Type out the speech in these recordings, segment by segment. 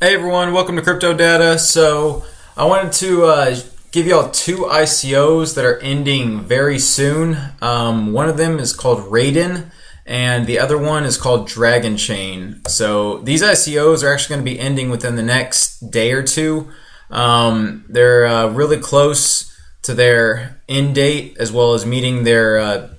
Hey everyone, welcome to Crypto Data. So I wanted to give y'all two ICOs that are ending very soon. One of them is called Raiden, and the other one is called Dragonchain. So these ICOs are actually going to be ending within the next day or two. They're really close to their end date, as well as meeting their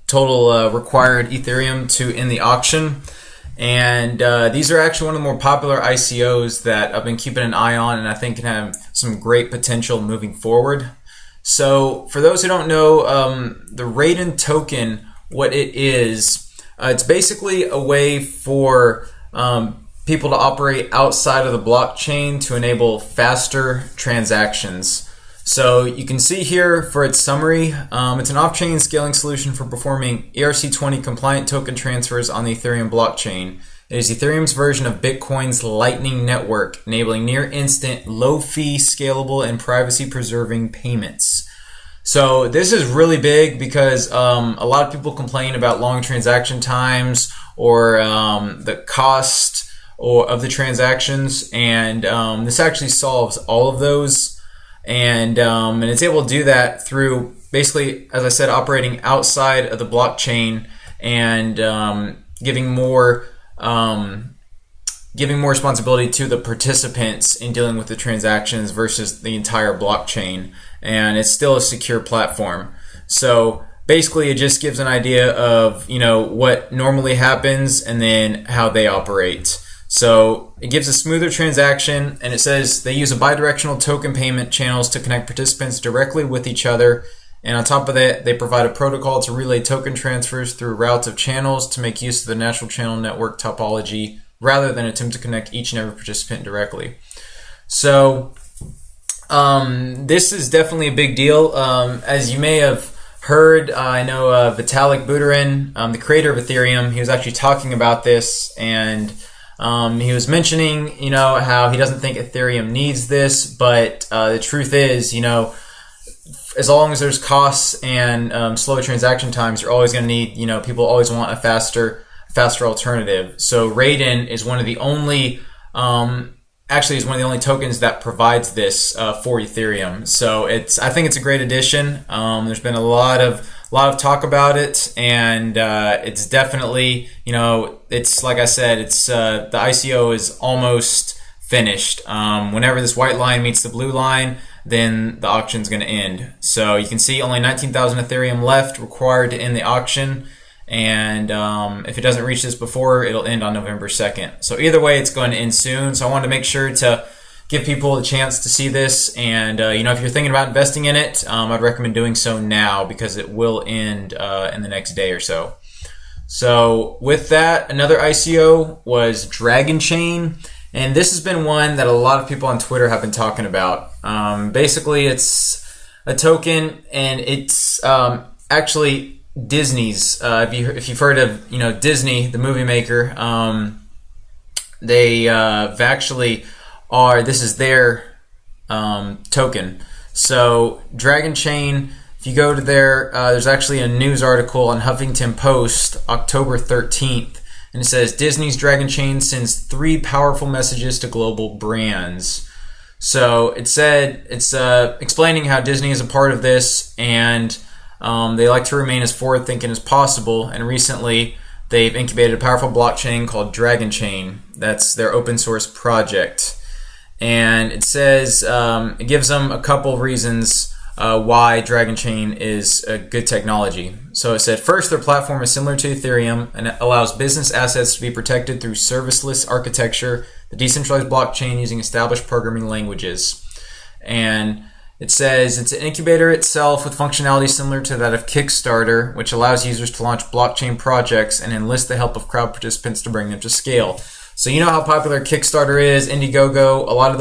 total required Ethereum to end the auction. And these are actually one of the more popular ICOs that I've been keeping an eye on, and I think can have some great potential moving forward. So for those who don't know, the Raiden Token, what it is, it's basically a way for people to operate outside of the blockchain to enable faster transactions. So you can see here for its summary, it's an off-chain scaling solution for performing ERC-20 compliant token transfers on the Ethereum blockchain. It is Ethereum's version of Bitcoin's Lightning Network, enabling near-instant, low-fee, scalable, and privacy-preserving payments. So this is really big because a lot of people complain about long transaction times or the cost of the transactions, and this actually solves all of those. And it's able to do that through basically, as I said, operating outside of the blockchain and giving more responsibility to the participants in dealing with the transactions versus the entire blockchain. And it's still a secure platform. So basically, it just gives an idea of what normally happens and then how they operate. So it gives a smoother transaction, and it says they use a bidirectional token payment channels to connect participants directly with each other. And on top of that, they provide a protocol to relay token transfers through routes of channels to make use of the natural channel network topology rather than attempt to connect each and every participant directly. So this is definitely a big deal. As you may have heard, I know Vitalik Buterin, the creator of Ethereum, he was actually talking about this, and he was mentioning, how he doesn't think Ethereum needs this, but the truth is, as long as there's costs and slow transaction times, you're always going to need, people always want a faster alternative. So Raiden is one of the only, tokens that provides this for Ethereum. So I think it's a great addition. There's been a lot of talk about it, and it's definitely, it's like I said, it's the ICO is almost finished. Whenever this white line meets the blue line, then the auction's going to end. So you can see only 19,000 Ethereum left required to end the auction, and if it doesn't reach this before, it'll end on November 2nd. So either way, it's going to end soon. So I wanted to make sure to give people a chance to see this, and if you're thinking about investing in it, I'd recommend doing so now because it will end in the next day or so. So with that, another ICO was Dragonchain, and this has been one that a lot of people on Twitter have been talking about. Basically, it's a token, and it's actually Disney's. If you've heard of Disney, the movie maker, they actually this is their token. So Dragonchain, if you go to there's actually a news article on Huffington Post, October 13th, and it says Disney's Dragonchain sends 3 powerful messages to global brands. So it said it's explaining how Disney is a part of this, and they like to remain as forward-thinking as possible. And recently, they've incubated a powerful blockchain called Dragonchain. That's their open source project. And it says, it gives them a couple reasons why Dragonchain is a good technology. So it said, first, their platform is similar to Ethereum, and it allows business assets to be protected through serviceless architecture, the decentralized blockchain using established programming languages. And it says it's an incubator itself with functionality similar to that of Kickstarter, which allows users to launch blockchain projects and enlist the help of crowd participants to bring them to scale. So you know how popular Kickstarter is, Indiegogo, a lot of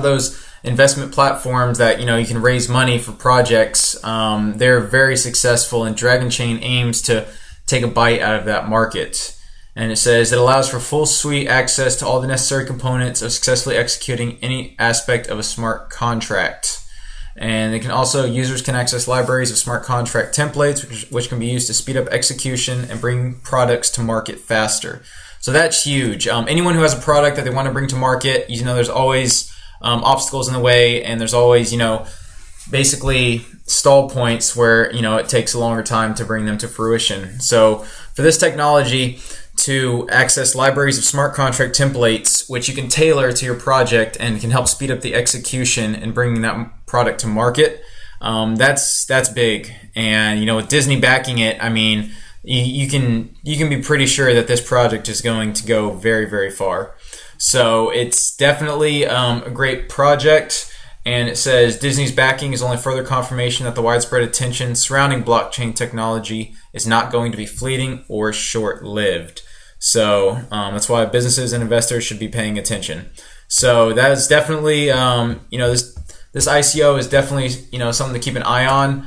those investment platforms that you can raise money for projects. They're very successful, and Dragonchain aims to take a bite out of that market. And it says it allows for full suite access to all the necessary components of successfully executing any aspect of a smart contract. And users can access libraries of smart contract templates, which can be used to speed up execution and bring products to market faster. So that's huge. Anyone who has a product that they want to bring to market, there's always obstacles in the way, and there's always, basically stall points where, it takes a longer time to bring them to fruition. So for this technology to access libraries of smart contract templates, which you can tailor to your project and can help speed up the execution and bringing that product to market, that's big. And, with Disney backing it, I mean, you can be pretty sure that this project is going to go very, very far. So it's definitely a great project. And it says Disney's backing is only further confirmation that the widespread attention surrounding blockchain technology is not going to be fleeting or short-lived. So that's why businesses and investors should be paying attention. So that is definitely, this ICO is definitely, something to keep an eye on.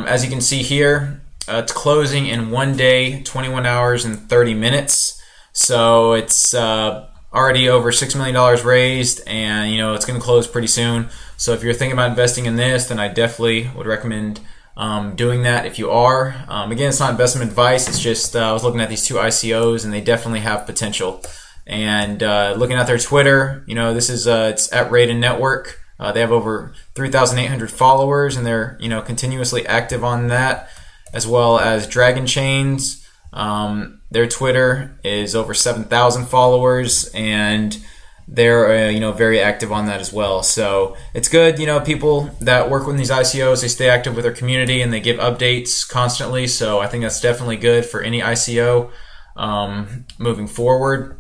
As you can see here, it's closing in 1 day, 21 hours, and 30 minutes. So it's already over $6 million raised, and it's going to close pretty soon. So if you're thinking about investing in this, then I definitely would recommend doing that if you are. Again, it's not investment advice. It's just I was looking at these two ICOs, and they definitely have potential. And looking at their Twitter, this is it's at Raiden Network. They have over 3,800 followers, and they're continuously active on that, as well as Dragonchain's. Their Twitter is over 7,000 followers, and they're very active on that as well. So it's good, people that work with these ICOs, they stay active with their community and they give updates constantly. So I think that's definitely good for any ICO moving forward.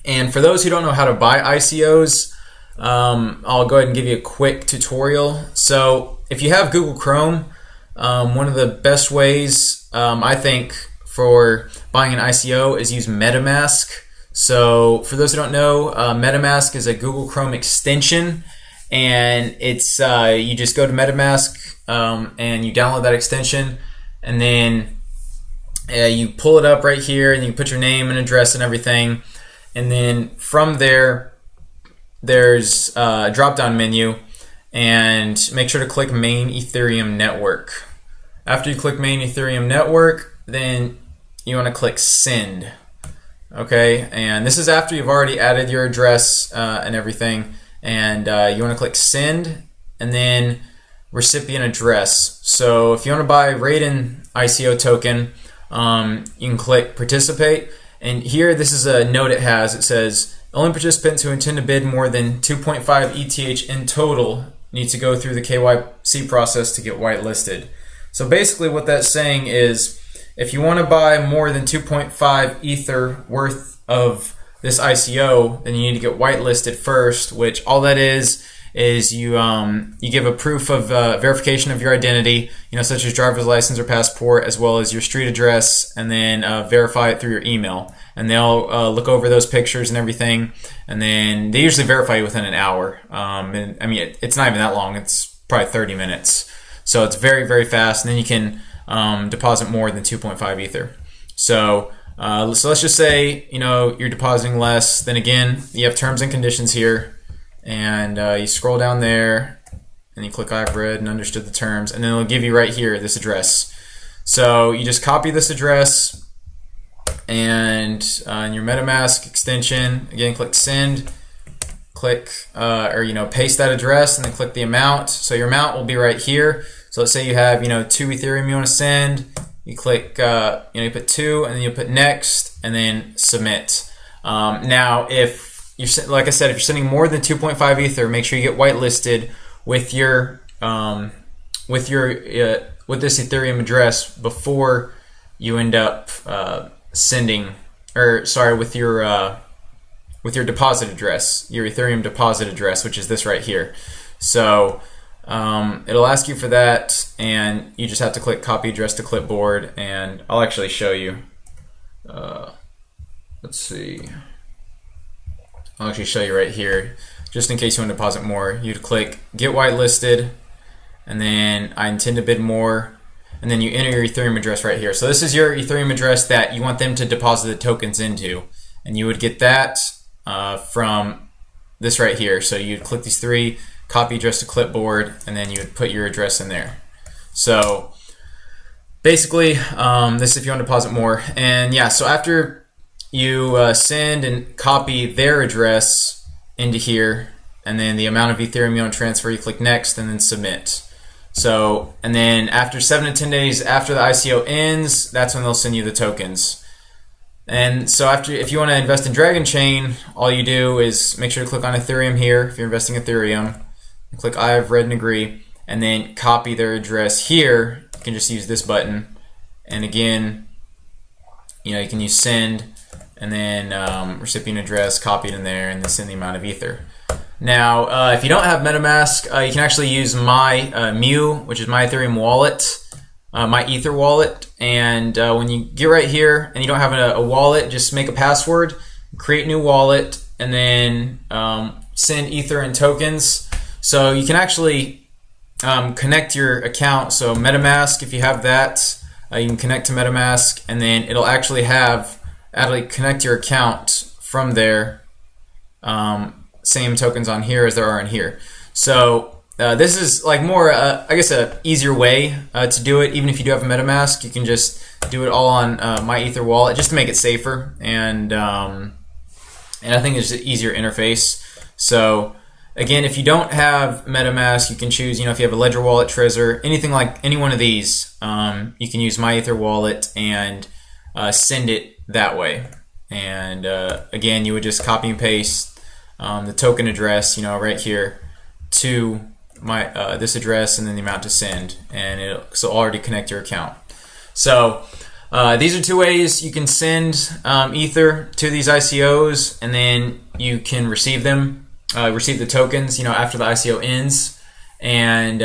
And for those who don't know how to buy ICOs, I'll go ahead and give you a quick tutorial. So if you have Google Chrome, one of the best ways I think for buying an ICO is use MetaMask. So for those who don't know, MetaMask is a Google Chrome extension, and it's you just go to MetaMask and you download that extension, and then you pull it up right here, and you put your name and address and everything, and then from there, there's a drop-down menu, and make sure to click Main Ethereum Network. After you click Main Ethereum Network, then you want to click Send. Okay, and this is after you've already added your address and everything, and you want to click Send, and then Recipient Address. So if you want to buy Raiden ICO token, you can click Participate, and here this is a note it has. It says, only participants who intend to bid more than 2.5 ETH in total need to go through the KYC process to get whitelisted. So basically what that's saying is, if you want to buy more than 2.5 Ether worth of this ICO, then you need to get whitelisted first, which all that is you give a proof of verification of your identity, such as driver's license or passport, as well as your street address, and then verify it through your email. And they'll look over those pictures and everything, and then they usually verify you within an hour. And I mean, it's not even that long. It's probably 30 minutes. So it's very, very fast, and then you can deposit more than 2.5 Ether. So let's just say you're depositing less. Then again, you have terms and conditions here, and you scroll down there, and you click I've read and understood the terms, and then it'll give you right here this address. So you just copy this address, and in your MetaMask extension, again, click Send, click paste that address, and then click the amount. So your amount will be right here. So let's say you have 2 Ethereum you want to send. You click you put 2, and then you put next, and then submit. Now if you're, like I said, if you're sending more than 2.5 Ether, make sure you get whitelisted with your with this Ethereum address before you end up with your deposit address, your Ethereum deposit address, which is this right here. So it'll ask you for that, and you just have to click copy address to clipboard, and I'll actually show you. Let's see. I'll actually show you right here, just in case you want to deposit more. You'd click get whitelisted, and then I intend to bid more, and then you enter your Ethereum address right here. So this is your Ethereum address that you want them to deposit the tokens into, and you would get that from this right here. So you'd click these 3, copy address to clipboard, and then you would put your address in there. So basically, this is if you want to deposit more. And yeah, so after you send and copy their address into here, and then the amount of Ethereum you want to transfer, you click next and then submit. So, and then after 7 to 10 days after the ICO ends, that's when they'll send you the tokens. And so if you want to invest in Dragonchain, all you do is make sure to click on Ethereum here if you're investing Ethereum. Click I have read and agree, and then copy their address here. You can just use this button, and again, you can use send, and then recipient address, copy it in there, and then send the amount of Ether. Now, if you don't have MetaMask, you can actually use my Mu, which is my Ethereum wallet, my Ether wallet. And when you get right here and you don't have a wallet, just make a password, create new wallet, and then send Ether and tokens. So you can actually connect your account. So MetaMask, if you have that, you can connect to MetaMask, and then it'll actually connect your account from there. Same tokens on here as there are in here. So this is like more, I guess, a easier way to do it. Even if you do have a MetaMask, you can just do it all on my Ether wallet just to make it safer, and I think it's an easier interface. So again, if you don't have MetaMask, you can choose, if you have a Ledger wallet, Trezor, anything like any one of these, you can use my Ether wallet and send it that way. And again, you would just copy and paste the token address, right here to my this address, and then the amount to send, and it'll already connect your account. So these are two ways you can send Ether to these ICOs, and then you can receive them, receive the tokens, after the ICO ends. And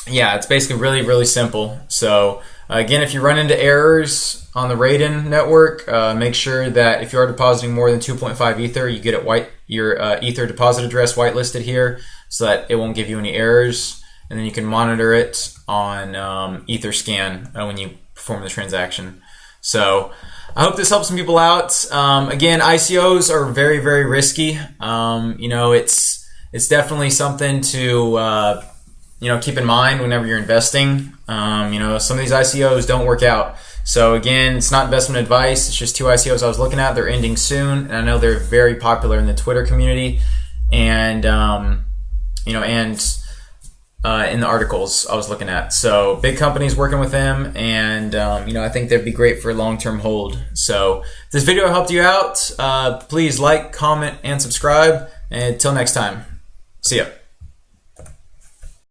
yeah, it's basically really, really simple. So again, if you run into errors on the Raiden network, make sure that if you are depositing more than 2.5 Ether, you get your Ether deposit address whitelisted here, so that it won't give you any errors, and then you can monitor it on EtherScan when you perform the transaction. So I hope this helps some people out. Again, ICOs are very, very risky. It's definitely something to keep in mind whenever you're investing. Some of these ICOs don't work out. So again, it's not investment advice. It's just two ICOs I was looking at. They're ending soon, and I know they're very popular in the Twitter community, and in the articles I was looking at. So big companies working with them, and I think they'd be great for a long-term hold. So if this video helped you out, please like, comment, and subscribe. And until next time, see ya.